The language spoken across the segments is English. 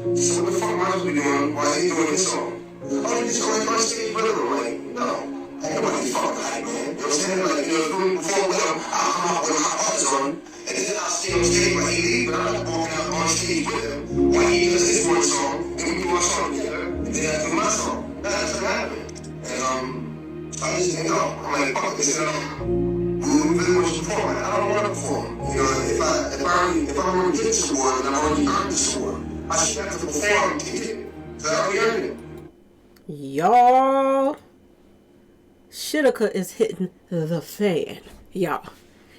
So what the fuck Miles be doing while he doing his song? Oh, you just going on stage with him? Like, no. I don't want to be fucking hype, man. You know what I'm saying? Like, before with him, I'll come out with my hearts on, and then I'll stay on stage while he leave, but I'm not walking out on stage with him while he does his one song, and we do our song together, and then I do my song. That's what happened. And I just think, I'm like, fuck this, we really want to perform. I don't want to perform. You know, if I want to get this award, then I already earned this award. I should have to perform to get it. So I already earned it. Y'all, Shitka is hitting the fan, y'all.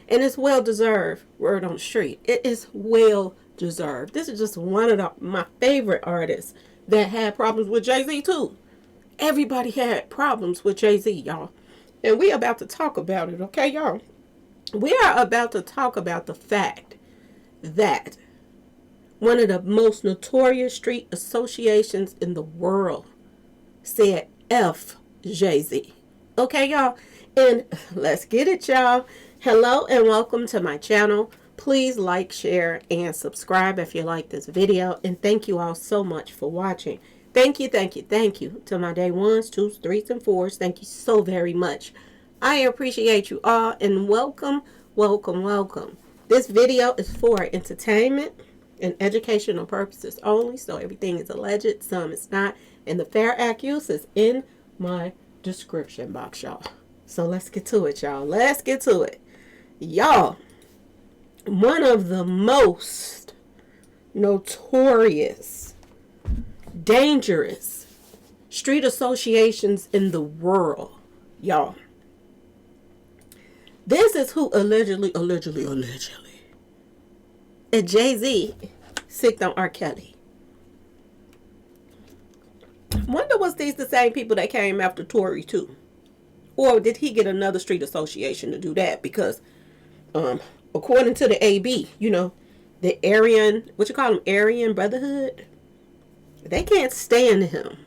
And it's well deserved. Word on the street. It is well deserved. This is just one of my favorite artists that had problems with Jay-Z too. Everybody had problems with Jay-Z, y'all. And we about to talk about it, okay, y'all? We are about to talk about the fact that one of the most notorious street associations in the world said F Jay-Z. Okay, y'all? And let's get it, y'all. Hello and welcome to my channel. Please like, share, and subscribe if you like this video. And thank you all so much for watching. Thank you to my day ones, twos, threes, and fours. Thank you so very much. I appreciate you all and welcome. This video is for entertainment and educational purposes only. So everything is alleged, some is not. And the fair accuse is in my description box, y'all. So let's get to it, y'all. Let's get to it. Y'all, one of the most notorious, dangerous street associations in the world, y'all. This is who allegedly, and Jay-Z sicked on R. Kelly. Wonder was these the same people that came after Tory too? Or did he get another street association to do that? Because according to the AB, the Aryan, Aryan Brotherhood, they can't stand him.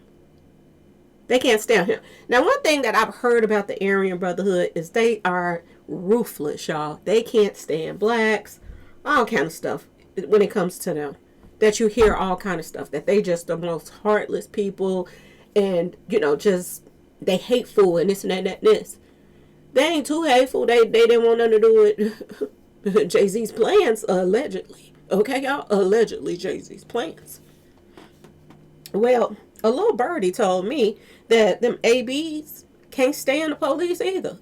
They can't stand him. Now, one thing that I've heard about the Aryan Brotherhood is they are ruthless, y'all. They can't stand blacks, all kind of stuff when it comes to them. That you hear all kind of stuff, that they just the most heartless people, and just they hateful and this and that and that and this. They ain't too hateful. They didn't want nothing to do with Jay-Z's plans, allegedly. Okay, y'all? Allegedly Jay-Z's plans. Well, a little birdie told me that them ABs can't stand the police either.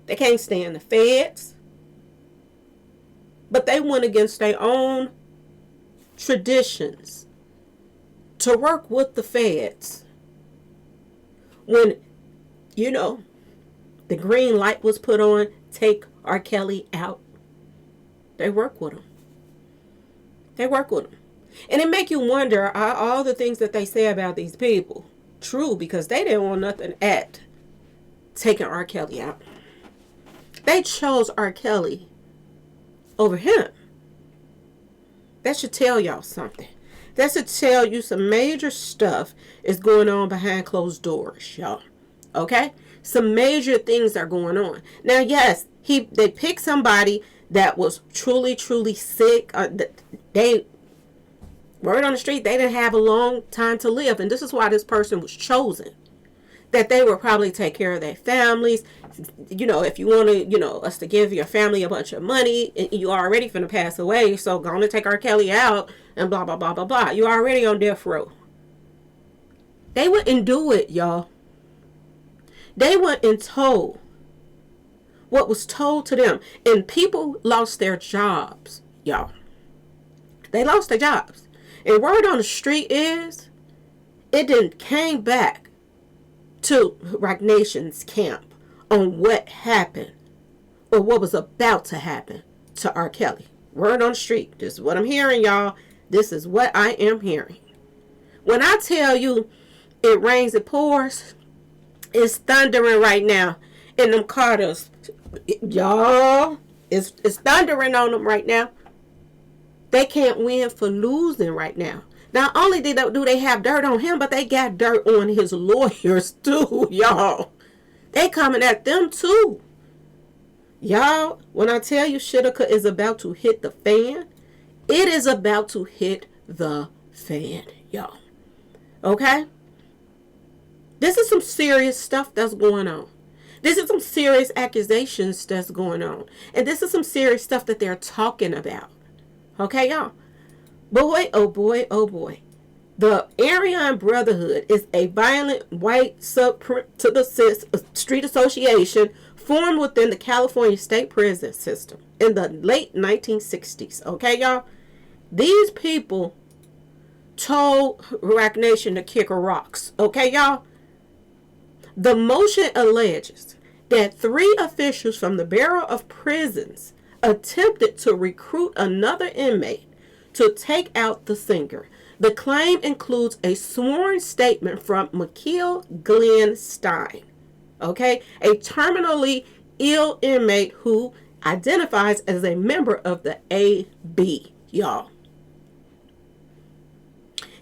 They can't stand the feds. But they went against their own traditions to work with the feds. When, the green light was put on, take R. Kelly out, they work with him. They work with him. And it make you wonder, are all the things that they say about these people true? Because they didn't want nothing at taking R. Kelly out. They chose R. Kelly over him. That should tell y'all something. That should tell you some major stuff is going on behind closed doors, y'all. Okay? Some major things are going on. Now, yes, they picked somebody that was truly sick. Word on the street, they didn't have a long time to live. And this is why this person was chosen. That they would probably take care of their families. If you want to, us to give your family a bunch of money, you already finna pass away. So go on and take R. Kelly out and blah, blah, blah, blah, blah. You already on death row. They wouldn't do it, y'all. They went and told what was told to them. And people lost their jobs, y'all. They lost their jobs. And word on the street is, it didn't came back to Rock Nation's camp on what happened or what was about to happen to R. Kelly. Word on the street. This is what I'm hearing, y'all. This is what I am hearing. When I tell you it rains, it pours, it's thundering right now in them Carters. Y'all, it's thundering on them right now. They can't win for losing right now. Not only do they have dirt on him, but they got dirt on his lawyers too, y'all. They coming at them too. Y'all, when I tell you Shitka is about to hit the fan, it is about to hit the fan, y'all. Okay? This is some serious stuff that's going on. This is some serious accusations that's going on. And this is some serious stuff that they're talking about. Okay, y'all? Boy, oh boy, oh boy. The Aryan Brotherhood is a violent white street association formed within the California state prison system in the late 1960s. Okay, y'all? These people told Rock Nation to kick rocks. Okay, y'all? The motion alleges that 3 officials from the Bureau of Prisons attempted to recruit another inmate to take out the singer. The claim includes a sworn statement from McKeel Glenn Stein, okay, a terminally ill inmate who identifies as a member of the AB, y'all.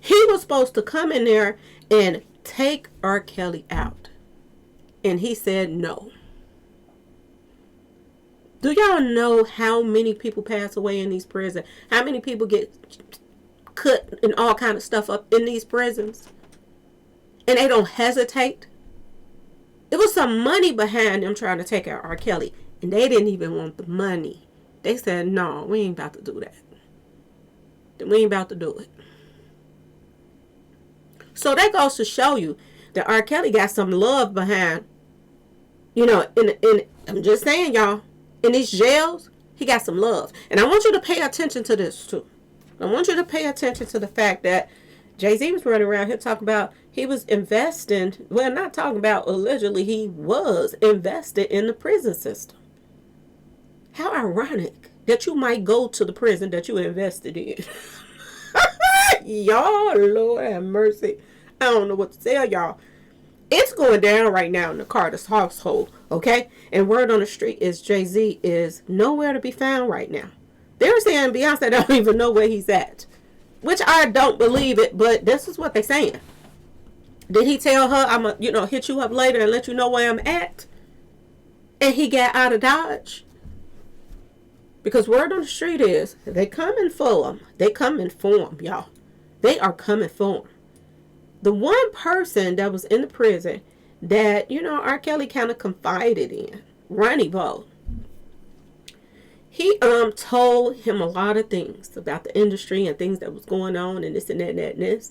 He was supposed to come in there and take R. Kelly out. And he said no. Do y'all know how many people pass away in these prisons? How many people get cut and all kind of stuff up in these prisons? And they don't hesitate? There was some money behind them trying to take out R. Kelly. And they didn't even want the money. They said, no, we ain't about to do that. We ain't about to do it. So that goes to show you that R. Kelly got some love behind, you know, I'm just saying, y'all, in these jails, he got some love. And I want you to pay attention to this, too. I want you to pay attention to the fact that Jay-Z was running around here talking about he was investing, well, not talking about allegedly, he was invested in the prison system. How ironic that you might go to the prison that you invested in. Y'all, Lord have mercy. I don't know what to tell y'all. It's going down right now in the Carter's household, okay? And word on the street is Jay-Z is nowhere to be found right now. They're saying Beyonce don't even know where he's at, which I don't believe it, but this is what they're saying. Did he tell her, I'm going to, hit you up later and let you know where I'm at? And he got out of Dodge? Because word on the street is they coming for him. They coming for him, y'all. They are coming for him. The one person that was in the prison that, R. Kelly kind of confided in, Ronnie Bo, he told him a lot of things about the industry and things that was going on and this and that and that and this.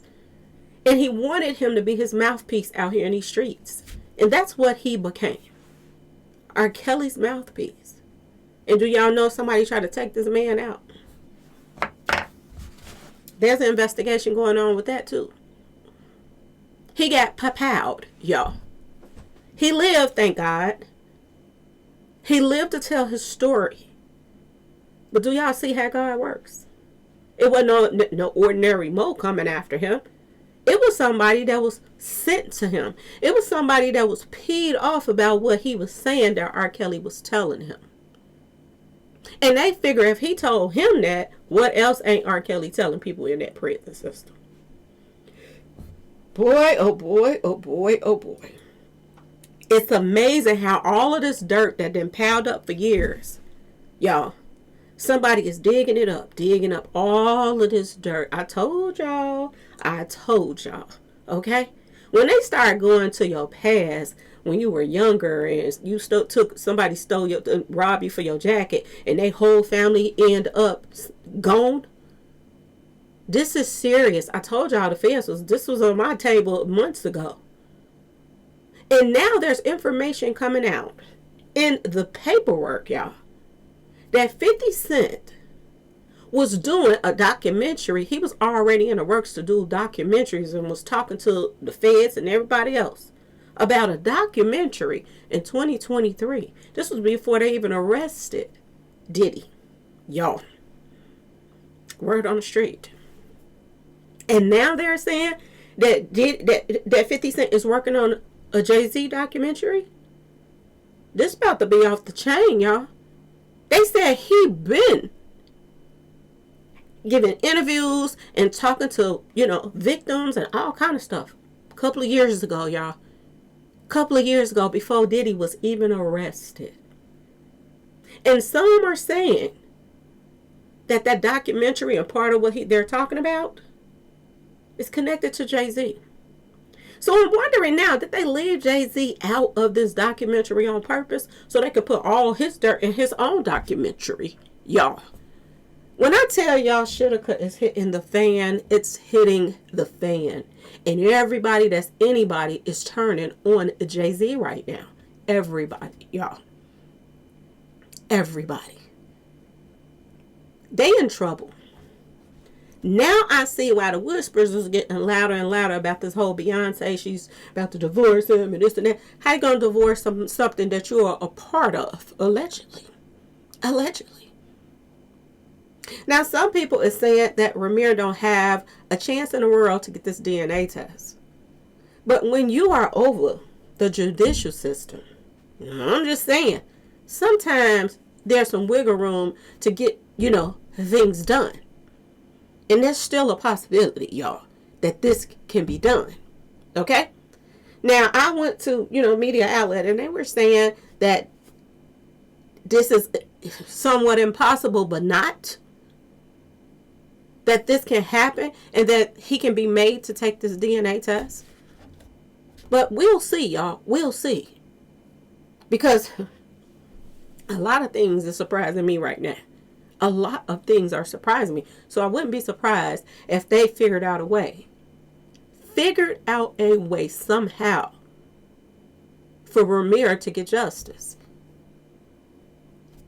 And he wanted him to be his mouthpiece out here in these streets. And that's what he became. R. Kelly's mouthpiece. And do y'all know somebody tried to take this man out? There's an investigation going on with that too. He got papawed, y'all. He lived, thank God. He lived to tell his story. But do y'all see how God works? It wasn't no ordinary Mo coming after him. It was somebody that was sent to him. It was somebody that was peed off about what he was saying that R. Kelly was telling him. And they figure if he told him that, what else ain't R. Kelly telling people in that prison system? Boy, oh boy, oh boy, oh boy. It's amazing how all of this dirt that been piled up for years, y'all, somebody is digging up all of this dirt. I told y'all, okay? When they start going to your past, when you were younger and you somebody stole robbed you for your jacket and their whole family end up gone. This is serious. I told y'all this was on my table months ago. And now there's information coming out in the paperwork, y'all, that 50 Cent was doing a documentary. He was already in the works to do documentaries and was talking to the feds and everybody else about a documentary in 2023. This was before they even arrested Diddy. Y'all. Word on the street. And now they're saying that 50 Cent is working on a Jay-Z documentary. This about to be off the chain, y'all. They said he been giving interviews and talking to, victims and all kind of stuff. A couple of years ago, y'all. Couple of years ago, before Diddy was even arrested. And some are saying that documentary and part of what they're talking about is connected to Jay-Z. So I'm wondering now, did they leave Jay-Z out of this documentary on purpose so they could put all his dirt in his own documentary? Y'all, when I tell y'all Shitka is hitting the fan, it's hitting the fan. And everybody that's anybody is turning on Jay-Z right now. Everybody, y'all. Everybody. They in trouble. Now I see why the whispers is getting louder and louder about this whole Beyonce. She's about to divorce him and this and that. How you going to divorce something that you are a part of? Allegedly. Allegedly. Now some people is saying that Ramir don't have a chance in the world to get this DNA test. But when you are over the judicial system, I'm just saying, sometimes there's some wiggle room to get, things done. And there's still a possibility, y'all, that this can be done. Okay? Now, I went to, media outlet, and they were saying that this is somewhat impossible, but not. That this can happen, and that he can be made to take this DNA test. But we'll see, y'all. We'll see. Because a lot of things are surprising me right now. A lot of things are surprising me. So I wouldn't be surprised if they figured out a way. Figured out a way somehow for Ramir to get justice.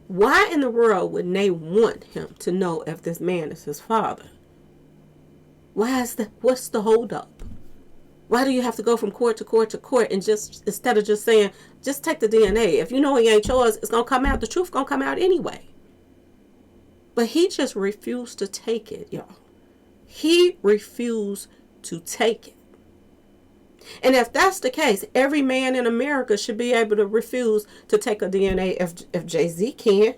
Why in the world would they want him to know if this man is his father? What's the holdup? Why do you have to go from court to court to court and just, instead of just saying, just take the DNA. If you know he ain't yours, it's going to come out. The truth going to come out anyway. But he just refused to take it, y'all. He refused to take it. And if that's the case, every man in America should be able to refuse to take a DNA if Jay-Z can.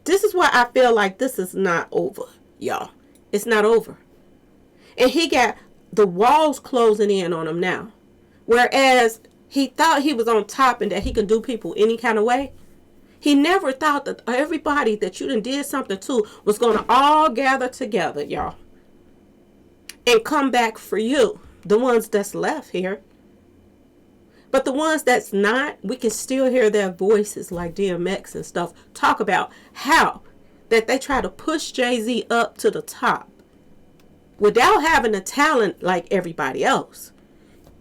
This is why I feel like this is not over, y'all. It's not over. And he got the walls closing in on him now. Whereas he thought he was on top and that he could do people any kind of way. He never thought that everybody that you done did something to was going to all gather together, y'all. And come back for you. The ones that's left here. But the ones that's not, we can still hear their voices like DMX and stuff. Talk about how that they try to push Jay-Z up to the top. Without having the talent like everybody else.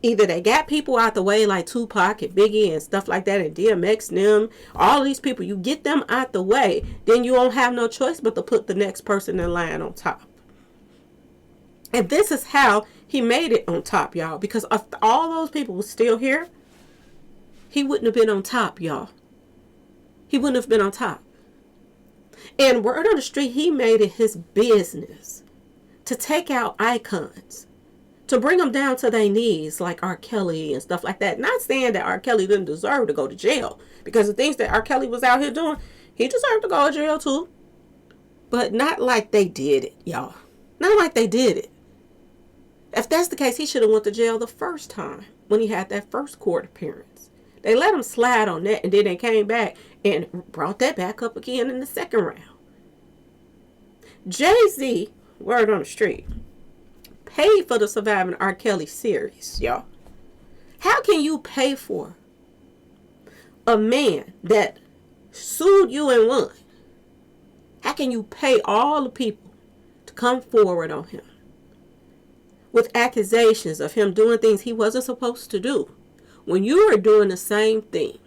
Either they got people out the way like Tupac and Biggie and stuff like that and DMX and them. All these people, you get them out the way. Then you don't have no choice but to put the next person in line on top. And this is how he made it on top, y'all. Because if all those people were still here, he wouldn't have been on top, y'all. He wouldn't have been on top. And word on the street, he made it his business to take out icons. To bring them down to their knees like R. Kelly and stuff like that. Not saying that R. Kelly didn't deserve to go to jail. Because the things that R. Kelly was out here doing, he deserved to go to jail too. But not like they did it, y'all. Not like they did it. If that's the case, he should have went to jail the first time. When he had that first court appearance. They let him slide on that. And then they came back and brought that back up again in the second round. Jay-Z, word on the street, paid for the Surviving R. Kelly series, y'all. How can you pay for a man that sued you and won? How can you pay all the people to come forward on him with accusations of him doing things he wasn't supposed to do when you are doing the same thing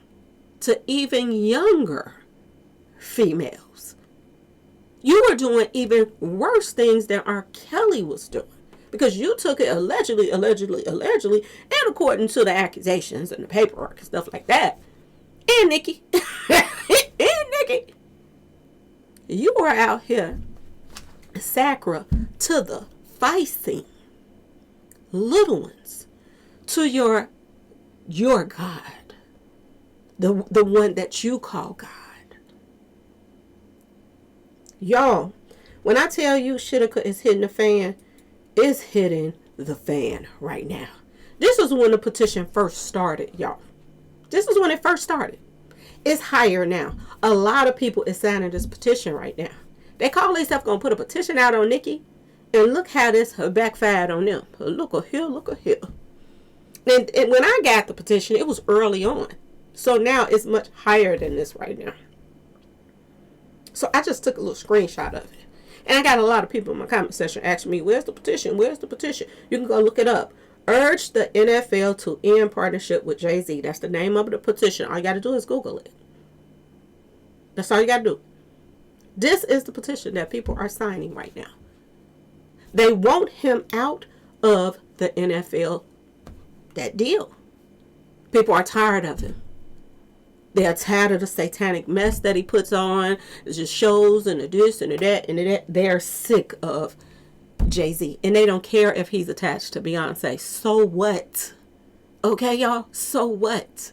to even younger females? You were doing even worse things than R. Kelly was doing. Because you took it allegedly, and according to the accusations and the paperwork and stuff like that. And Nikki. You were out here sacra to the feisty little ones. To your God. The one that you call God. Y'all, when I tell you Shitka is hitting the fan, it's hitting the fan right now. This is when the petition first started, y'all. This is when it first started. It's higher now. A lot of people is signing this petition right now. They call themselves going to put a petition out on Nikki. And look how this backfired on them. Look at here, look at here. And when I got the petition, it was early on. So now it's much higher than this right now. So I just took a little screenshot of it. And I got a lot of people in my comment section asking me, where's the petition? Where's the petition? You can go look it up. Urge the NFL to end partnership with Jay-Z. That's the name of the petition. All you got to do is Google it. That's all you got to do. This is the petition that people are signing right now. They want him out of the NFL, that deal. People are tired of him. They are tired of the satanic mess that he puts on. It's just shows and the this and the that and the that. They're sick of Jay-Z. And they don't care if he's attached to Beyonce. So what? Okay, y'all? So what?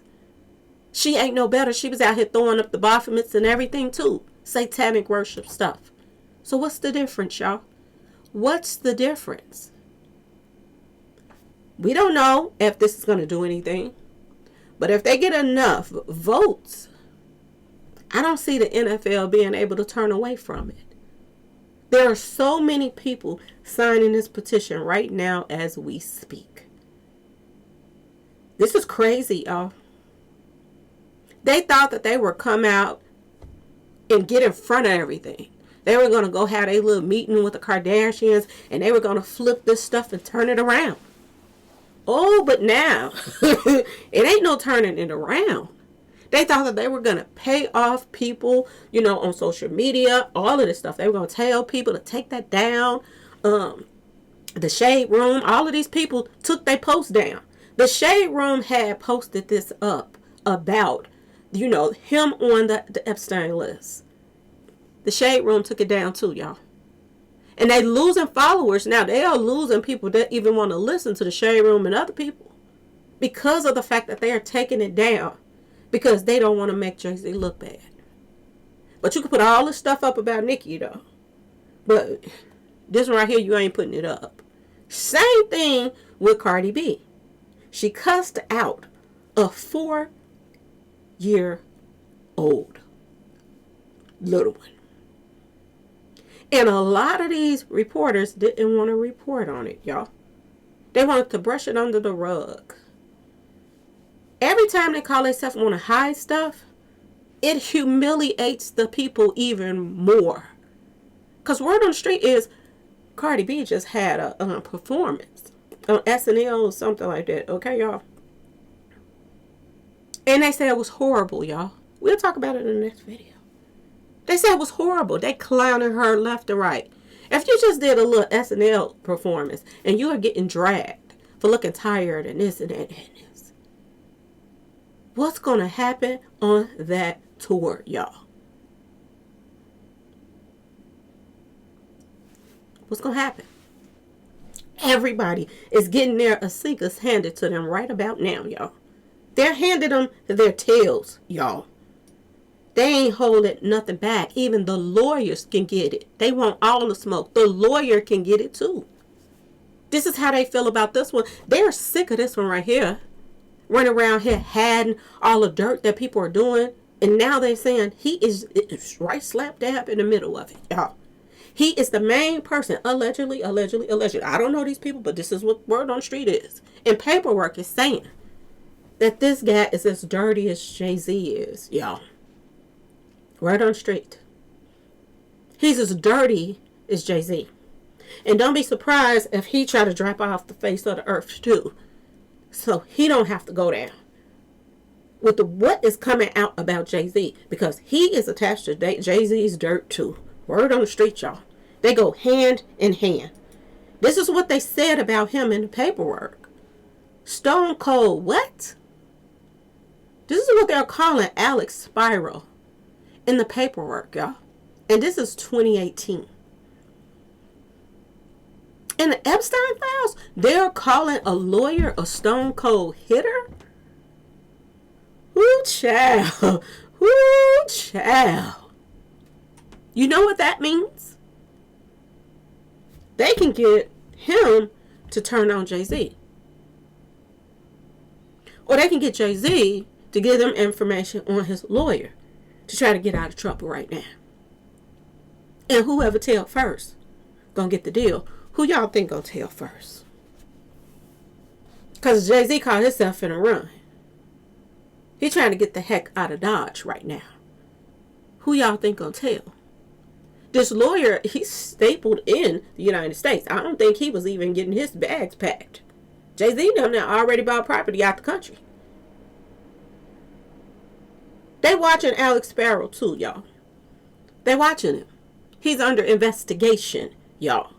She ain't no better. She was out here throwing up the Baphomets and everything too. Satanic worship stuff. So what's the difference, y'all? What's the difference? We don't know if this is going to do anything. But if they get enough votes, I don't see the NFL being able to turn away from it. There are so many people signing this petition right now as we speak. This is crazy, y'all. They thought that they would come out and get in front of everything. They were going to go have a little meeting with the Kardashians and they were going to flip this stuff and turn it around. Oh, but now, it ain't no turning it around. They thought that they were going to pay off people, on social media, all of this stuff. They were going to tell people to take that down. The Shade Room, all of these people took their posts down. The Shade Room had posted this up about, him on the Epstein list. The Shade Room took it down too, y'all. And they losing followers now. They are losing people that even want to listen to the Shade Room and other people because of the fact that they are taking it down because they don't want to make Jay-Z look bad. But you can put all this stuff up about Nicki though. But this one right here, you ain't putting it up. Same thing with Cardi B. She cussed out a 4-year-old little one. And a lot of these reporters didn't want to report on it, y'all. They wanted to brush it under the rug. Every time they call themselves want to hide stuff, it humiliates the people even more. Because word on the street is Cardi B just had a performance on SNL or something like that. Okay, y'all? And they said it was horrible, y'all. We'll talk about it in the next video. They said it was horrible. They clowning her left and right. If you just did a little SNL performance and you are getting dragged for looking tired and this and that and this, what's going to happen on that tour, y'all? What's going to happen? Everybody is getting their asigas handed to them right about now, y'all. They're handing them their tails, y'all. They ain't holding nothing back. Even the lawyers can get it. They want all the smoke. The lawyer can get it too. This is how they feel about this one. They're sick of this one right here. Running around here hiding all the dirt that people are doing. And now they're saying he is right slap dab in the middle of it, y'all. He is the main person, allegedly. I don't know these people, but this is what word on the street is. And paperwork is saying that this guy is as dirty as Jay-Z is, y'all. Word on the street. He's as dirty as Jay-Z. And don't be surprised if he try to drop off the face of the earth too. So he don't have to go down with what is coming out about Jay-Z. Because he is attached to Jay-Z's dirt too. Word on the street, y'all. They go hand in hand. This is what they said about him in the paperwork. Stone Cold what? This is what they're calling Alex Spiral in the paperwork, y'all. And this is 2018. In the Epstein files, they're calling a lawyer a stone cold hitter? Ooh, child. Ooh, child. You know what that means? They can get him to turn on Jay-Z. Or they can get Jay-Z to give them information on his lawyer to try to get out of trouble right now. And whoever tell first gonna get the deal. Who y'all think gonna tell first? Because Jay-Z caught himself in a run. He trying to get the heck out of Dodge right now. Who y'all think gonna tell? This lawyer, he's stapled in the United States. I don't think he was even getting his bags packed. Jay-Z them now already bought property out the country. They watching Alex Sparrow too, y'all. They watching him. He's under investigation, y'all.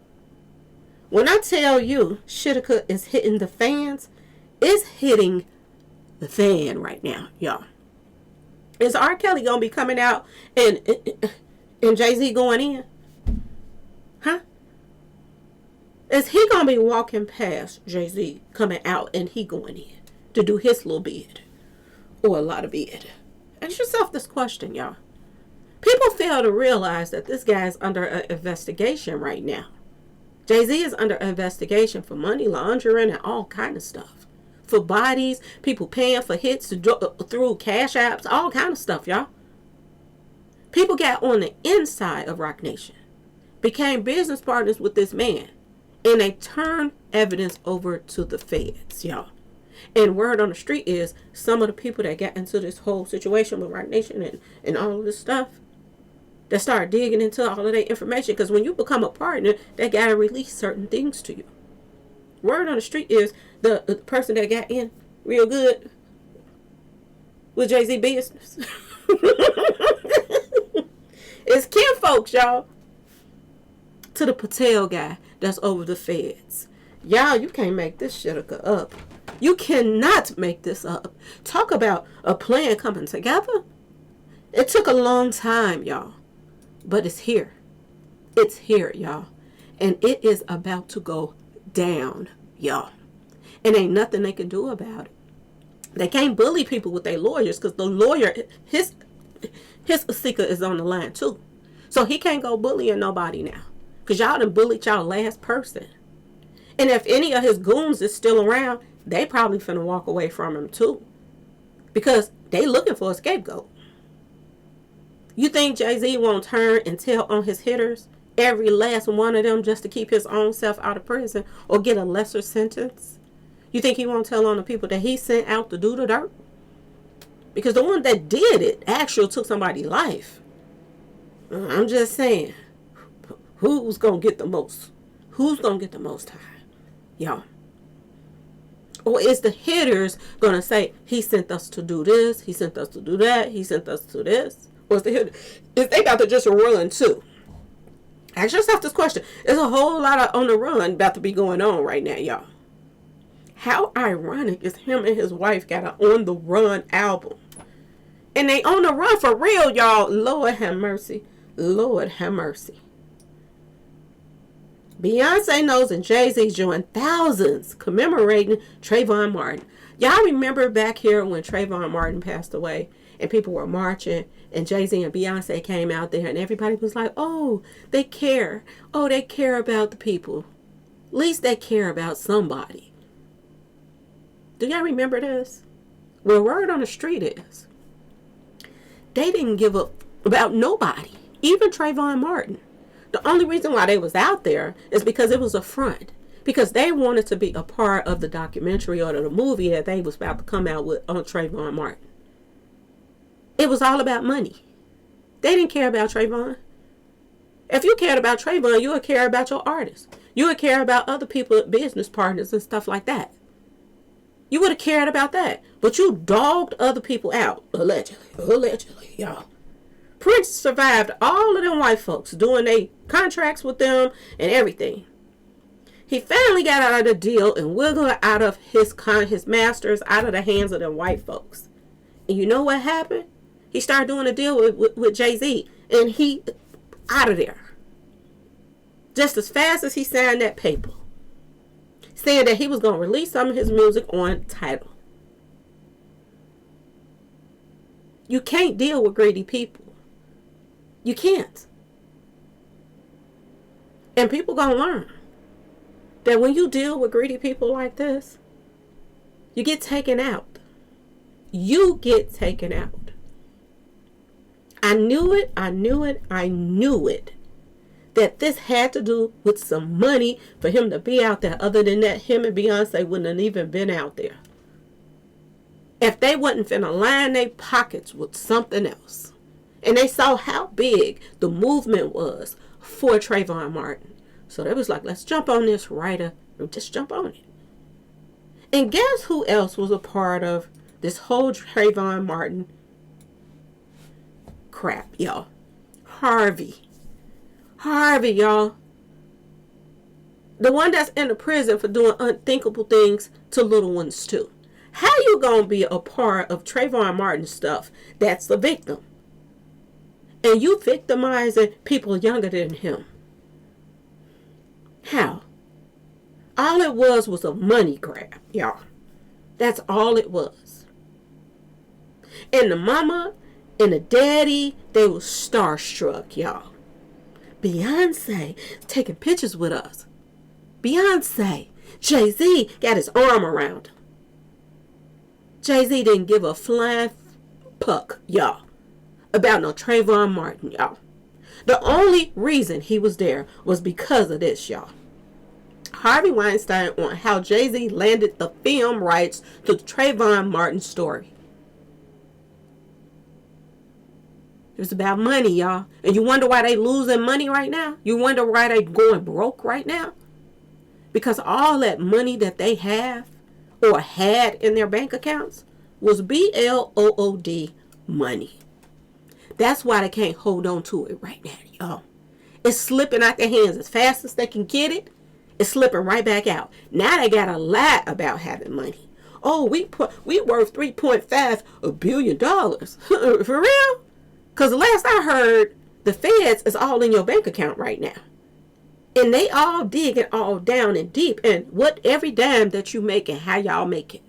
When I tell you Shitika is hitting the fans, it's hitting the fan right now, y'all. Is R. Kelly gonna be coming out and Jay-Z going in? Huh? Is he gonna be walking past Jay-Z coming out and he going in to do his little bid or a lot of bid? Ask yourself this question, y'all. People fail to realize that this guy is under an investigation right now. Jay-Z is under investigation for money laundering and all kind of stuff. For bodies, people paying for hits through cash apps, all kind of stuff, y'all. People got on the inside of Roc Nation, became business partners with this man, and they turned evidence over to the feds, y'all. And word on the street is some of the people that got into this whole situation with Roc Nation and all of this stuff, that start digging into all of that information. Because when you become a partner, they got to release certain things to you. Word on the street is the person that got in real good with Jay-Z business. It's kin folks, y'all, to the Patel guy that's over the feds. Y'all, you can't make this shit up. You cannot make this up. Talk about a plan coming together. It took a long time, y'all. But it's here. It's here, y'all. And it is about to go down, y'all. And ain't nothing they can do about it. They can't bully people with their lawyers because the lawyer, his seeker is on the line too. So he can't go bullying nobody now. Because y'all done bullied y'all last person. And if any of his goons is still around, they probably finna walk away from him too. Because they looking for a scapegoat. You think Jay-Z won't turn and tell on his hitters, every last one of them, just to keep his own self out of prison or get a lesser sentence? You think he won't tell on the people that he sent out to do the dirt? Because the one that did it actually took somebody's life. I'm just saying, who's going to get the most? Who's going to get the most time? Y'all. Or is the hitters going to say, he sent us to do this, he sent us to do that, he sent us to this? Or is they about to just run too? Ask yourself this question. There's a whole lot of on the run about to be going on right now, y'all. How ironic is him and his wife got an On the Run album. And they on the run for real, y'all. Lord have mercy. Lord have mercy. Beyonce knows and Jay-Z joined thousands commemorating Trayvon Martin. Y'all remember back here when Trayvon Martin passed away and people were marching and Jay-Z and Beyonce came out there and everybody was like, oh, they care. Oh, they care about the people. At least they care about somebody. Do y'all remember this? Well, word on the street is they didn't give up about nobody, even Trayvon Martin. The only reason why they was out there is because it was a front. Because they wanted to be a part of the documentary or the movie that they was about to come out with on Trayvon Martin. It was all about money. They didn't care about Trayvon. If you cared about Trayvon, you would care about your artists. You would care about other people, business partners and stuff like that. You would have cared about that. But you dogged other people out. Allegedly, y'all. Prince survived all of them white folks doing their contracts with them and everything. He finally got out of the deal and wiggled out of his masters out of the hands of them white folks. And you know what happened? He started doing a deal with Jay-Z. And he out of there. Just as fast as he signed that paper. Saying that he was going to release some of his music on Tidal. You can't deal with greedy people. You can't. And people going to learn that when you deal with greedy people like this, you get taken out. You get taken out. I knew it. that this had to do with some money for him to be out there. Other than that, him and Beyonce wouldn't have even been out there. If they wasn't finna line their pockets with something else. And they saw how big the movement was for Trayvon Martin. So they was like, let's jump on this writer. Just jump on it. And guess who else was a part of this whole Trayvon Martin crap, y'all? Harvey, y'all. The one that's in the prison for doing unthinkable things to little ones too. How you gonna be a part of Trayvon Martin stuff that's the victim? And you victimizing people younger than him. How? All it was a money grab, y'all. That's all it was. And the mama and the daddy, they was starstruck, y'all. Beyonce taking pictures with us. Beyonce. Jay-Z got his arm around him. Jay-Z didn't give a flying puck, y'all, about no Trayvon Martin, y'all. The only reason he was there was because of this, y'all. Harvey Weinstein on how Jay-Z landed the film rights to the Trayvon Martin story. It was about money, y'all. And you wonder why they losing money right now? You wonder why they going broke right now? Because all that money that they have or had in their bank accounts was BLOOD money. That's why they can't hold on to it right now, y'all. It's slipping out their hands as fast as they can get it. It's slipping right back out. Now they got to lie about having money. Oh, we worth $3.5 billion. For real? Because the last I heard, the feds is all in your bank account right now. And they all digging all down and deep. And what every dime that you make and how y'all make it.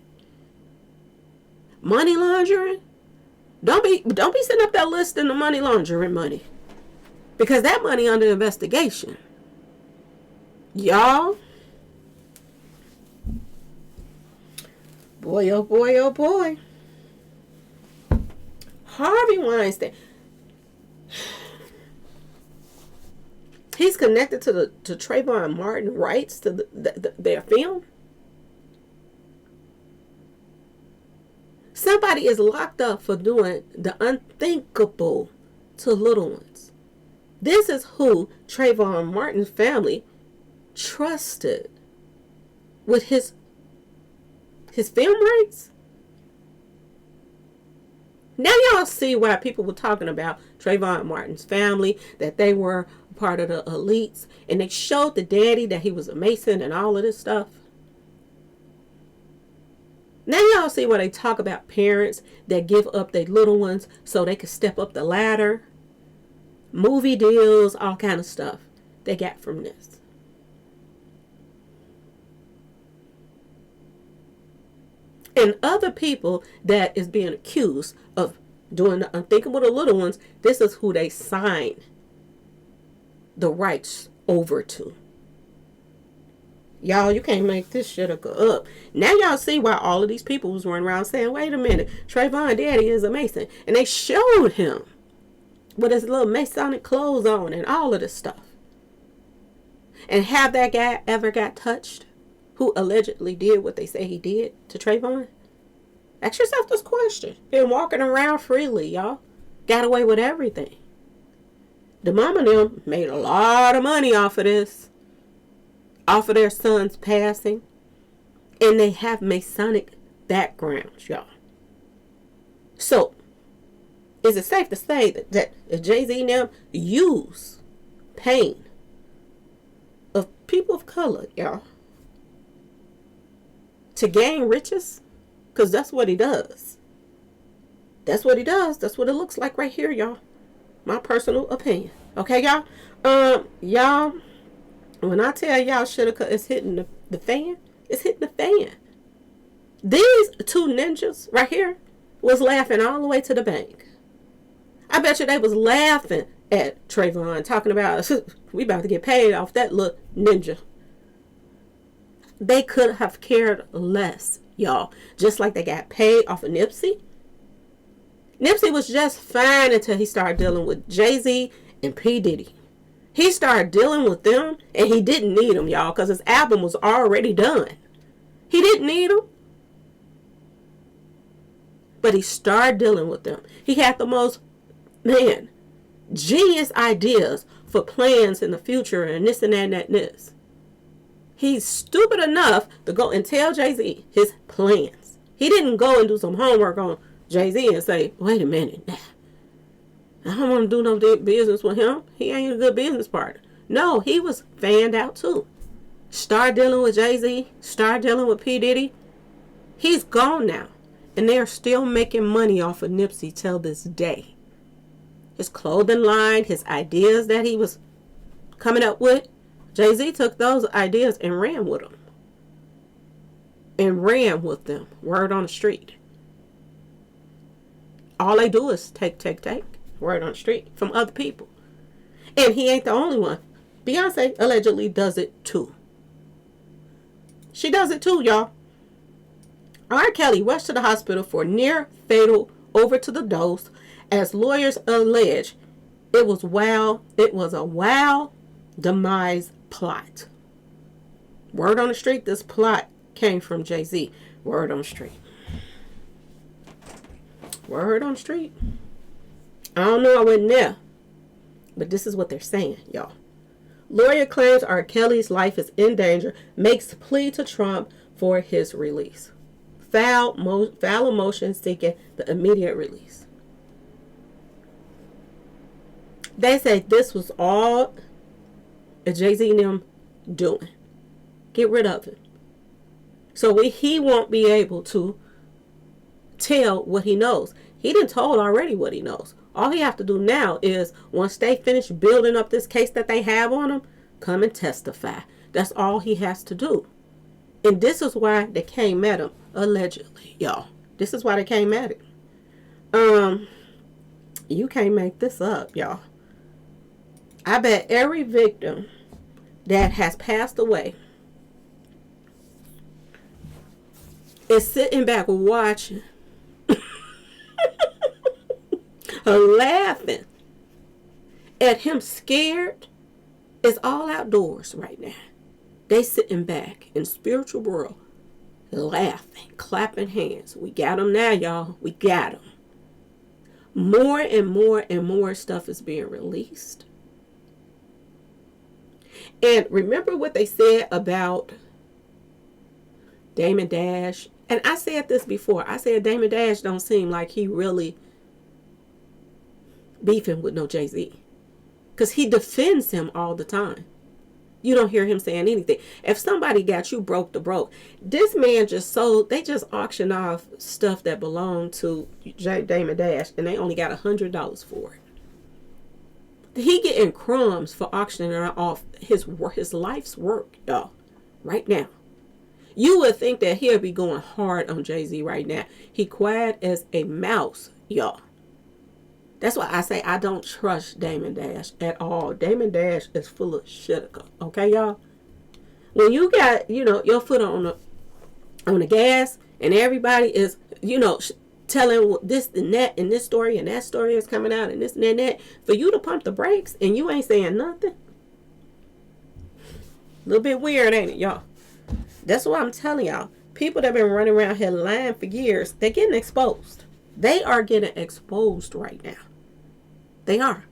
Money laundering? Don't be sitting up there listing the money laundering money. Because that money under investigation. Y'all. Boy, oh boy, oh boy. Harvey Weinstein. He's connected to Trayvon Martin rights to their film. Somebody is locked up for doing the unthinkable to little ones. This is who Trayvon Martin's family trusted with his film rights. Now y'all see why people were talking about Trayvon Martin's family, that they were part of the elites, and they showed the daddy that he was a Mason and all of this stuff. Now y'all see why they talk about parents that give up their little ones so they could step up the ladder. Movie deals, all kind of stuff they got from this. And other people that is being accused of doing the unthinkable to little ones, this is who they sign the rights over to. Y'all, you can't make this shit go up. Now y'all see why all of these people was running around saying, wait a minute, Trayvon daddy is a Mason. And they showed him with his little Masonic clothes on and all of this stuff. And have that guy ever got touched? Who allegedly did what they say he did to Trayvon? Ask yourself this question. Been walking around freely, y'all. Got away with everything. The mama and them made a lot of money off of this. Off of their son's passing. And they have Masonic backgrounds, y'all. So, is it safe to say that Jay-Z and them use pain of people of color, y'all, to gain riches? Because that's what he does. That's what he does. That's what it looks like right here, y'all. My personal opinion. Okay, y'all? Y'all, when I tell y'all shit is hitting the fan, it's hitting the fan. These two ninjas right here was laughing all the way to the bank. I bet you they was laughing at Trayvon, talking about, we about to get paid off that little ninja. They could have cared less, y'all. Just like they got paid off of Nipsey. Nipsey was just fine until he started dealing with Jay-Z and P. Diddy. He started dealing with them, and he didn't need them, y'all, because his album was already done. He didn't need them. But he started dealing with them. He had the most, genius ideas for plans in the future and this and that and that and this. He's stupid enough to go and tell Jay-Z his plans. He didn't go and do some homework on Jay-Z and say, wait a minute, I don't want to do no business with him. He ain't a good business partner. No, he was fanned out too. Start dealing with Jay-Z. Start dealing with P. Diddy. He's gone now. And they are still making money off of Nipsey till this day. His clothing line, his ideas that he was coming up with, Jay-Z took those ideas and ran with them. And ran with them. Word on the street. All they do is take. Word on the street from other people. And he ain't the only one. Beyonce allegedly does it too. She does it too, y'all. R. Kelly rushed to the hospital for near fatal over to the dose, as lawyers allege it was a wild demise plot. Word on the street, this plot came from Jay-Z. Word on the street. Word on the street. I don't know, I wasn't there. But this is what they're saying, y'all. Lawyer claims R. Kelly's life is in danger, makes plea to Trump for his release. Foul motion seeking the immediate release. They say this was all Jay-Z and them doing. Get rid of him. So he won't be able to tell what he knows. He done told already what he knows. All he have to do now is, once they finish building up this case that they have on him, come and testify. That's all he has to do. And this is why they came at him, allegedly, y'all. This is why they came at him. You can't make this up, y'all. I bet every victim that has passed away is sitting back watching, laughing at him, scared. It's all outdoors right now. They sitting back in spiritual world, laughing, clapping hands. We got them now, y'all. We got them. More and more and more stuff is being released. And remember what they said about Damon Dash? And I said this before. I said Damon Dash don't seem like he really beefing with no Jay-Z. Because he defends him all the time. You don't hear him saying anything. If somebody got you broke to broke, this man just sold, they just auctioned off stuff that belonged to Damon Dash, and they only got $100 for it. He getting crumbs for auctioning off his life's work, y'all, right now. You would think that he'll be going hard on Jay-Z right now. He quiet as a mouse, y'all. That's why I say I don't trust Damon Dash at all. Damon Dash is full of shit, okay, y'all? When you got, your foot on the gas, and everybody is, telling this and that, and this story and that story is coming out, and this and that, for you to pump the brakes and you ain't saying nothing, a little bit weird, ain't it, y'all? That's what I'm telling y'all. People that have been running around here lying for years, they're getting exposed. They are getting exposed right now. They are.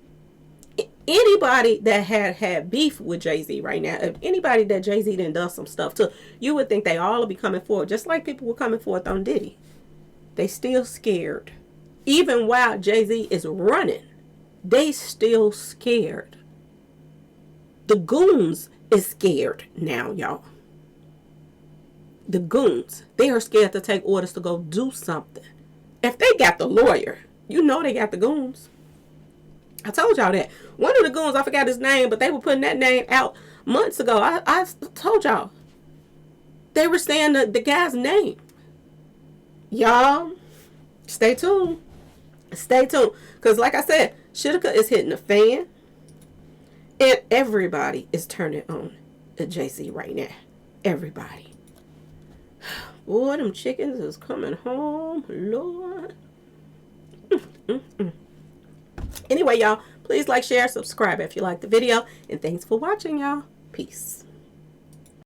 Anybody that had beef with Jay-Z right now, if anybody that Jay-Z done does some stuff to, you would think they all will be coming forward, just like people were coming forth on Diddy. They still scared. Even while Jay-Z is running, they still scared. The goons is scared now, y'all. The goons, they are scared to take orders to go do something. If they got the lawyer, they got the goons. I told y'all that. One of the goons, I forgot his name, but they were putting that name out months ago. I told y'all. They were saying the guy's name. Y'all, stay tuned. Stay tuned. Because like I said, Shitka is hitting the fan. And everybody is turning on the Jay-Z right now. Everybody. Boy, them chickens is coming home. Lord. Anyway, y'all, Please like, share, subscribe if you like the video. And thanks for watching, y'all. Peace.